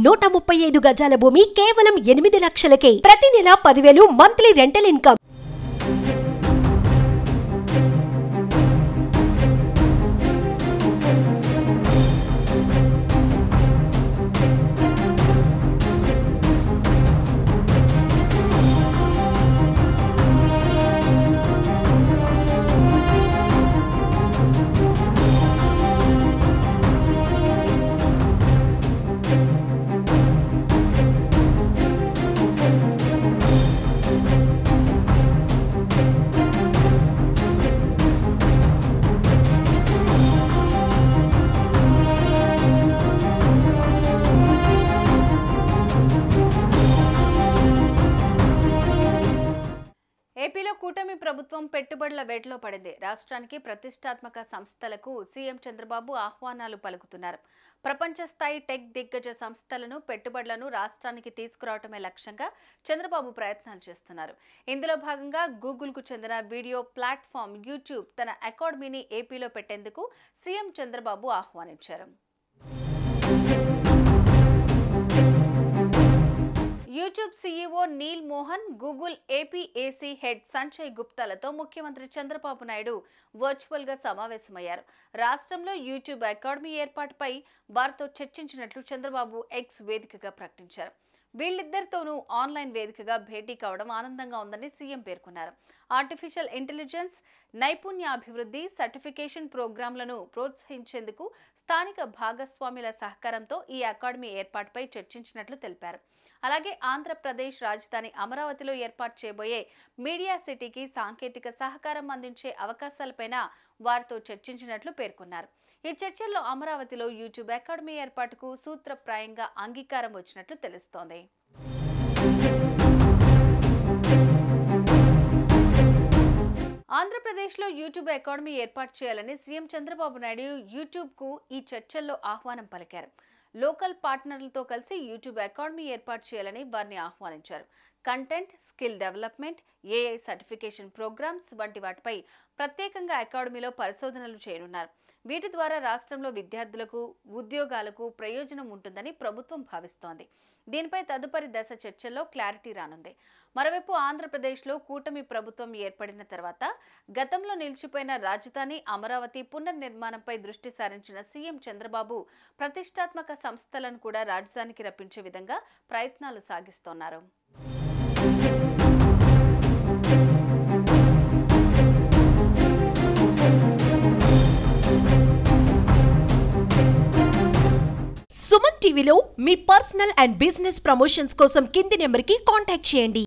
135 గజాల భూమి కేవలం 8 లక్షలకే. ప్రతి నెల 10,000 మంత్లీ రెంటల్ ఇన్కమ్. ఏపీలో కూటమి ప్రభుత్వం పెట్టుబడుల వేటలో పడింది. రాష్ట్రానికి ప్రతిష్టాత్మక సంస్థలకు సీఎం చంద్రబాబు ఆహ్వానాలు పలుకుతున్నారు. ప్రపంచ స్థాయి టెక్ దిగ్గజ సంస్థలను పెట్టుబడులను రాష్ట్రానికి తీసుకురావడమే లక్ష్యంగా చంద్రబాబు ప్రయత్నాలు చేస్తున్నారు. ఇందులో భాగంగా గూగుల్కు చెందిన వీడియో ప్లాట్ఫామ్ యూట్యూబ్ తన అకాడమీని ఏపీలో పెట్టేందుకు సీఎం చంద్రబాబు ఆహ్వానించారు. YouTube CEO Neal Mohan, Google APAC head Sanjay గుప్తాలతో ముఖ్యమంత్రి చంద్రబాబు నాయుడు వర్చువల్గా సమావేశమయ్యారు. రాష్ట్రంలో యూట్యూబ్ అకాడమీ ఏర్పాటుపై వారితో చర్చించినట్లు చంద్రబాబు ఎక్స్ వేదికగా ప్రకటించారు. వీళ్ళిద్దరితోనూ ఆన్లైన్ వేదికగా భేటీ కావడం ఆనందంగా ఉందని సీఎం పేర్కొన్నారు. ఆర్టిఫిషియల్ ఇంటెలిజెన్స్, నైపుణ్యాభివృద్ధి, సర్టిఫికేషన్ ప్రోగ్రాంలను ప్రోత్సహించేందుకు స్థానిక భాగస్వాముల సహకారంతో ఈ అకాడమీ ఏర్పాటుపై చర్చించినట్లు తెలిపారు. అలాగే ఆంధ్రప్రదేశ్ రాజధాని అమరావతిలో ఏర్పాటు చేయబోయే మీడియా సిటీకి సాంకేతిక సహకారం అందించే అవకాశాలపైన వారితో చర్చించినట్లు పేర్కొన్నారు. ఈ చర్చల్లో అమరావతిలో యూట్యూబ్ అకాడమీ ఏర్పాటుకు సూత్రప్రాయంగా అంగీకారం వచ్చినట్లు తెలుస్తోంది. ఆంధ్రప్రదేశ్లో యూట్యూబ్ అకాడమీ ఏర్పాటు చేయాలని సీఎం చంద్రబాబు నాయుడు యూట్యూబ్కు ఈ చర్చల్లో ఆహ్వానం పలికారు. లోకల్ పార్ట్నర్లతో కలిసి యూట్యూబ్ అకాడమీ ఏర్పాటు చేయాలని వారిని ఆహ్వానించారు. Content, skill development, AI certification programmes వంటి వాటిపై ప్రత్యేకంగా అకాడమీలో పరిశోధనలు చేయనున్నారు. వీటి ద్వారా రాష్ట్రంలో విద్యార్థులకు, ఉద్యోగాలకు ప్రయోజనం ఉంటుందని ప్రభుత్వం భావిస్తోంది. దీనిపై తదుపరి దశ చర్చల్లో క్లారిటీ రానుంది. మరోవైపు ఆంధ్రప్రదేశ్లో కూటమి ప్రభుత్వం ఏర్పడిన తర్వాత గతంలో నిలిచిపోయిన రాజధాని అమరావతి పునర్నిర్మాణంపై దృష్టి సారించిన సీఎం చంద్రబాబు ప్రతిష్టాత్మక సంస్థలను కూడా రాజధానికి రప్పించే విధంగా ప్రయత్నాలు సాగిస్తున్నారు. సుమన్ టీవీలో మీ పర్సనల్ అండ్ బిజినెస్ ప్రమోషన్స్ కోసం కింది నెంబర్కి కాంటాక్ట్ చేయండి.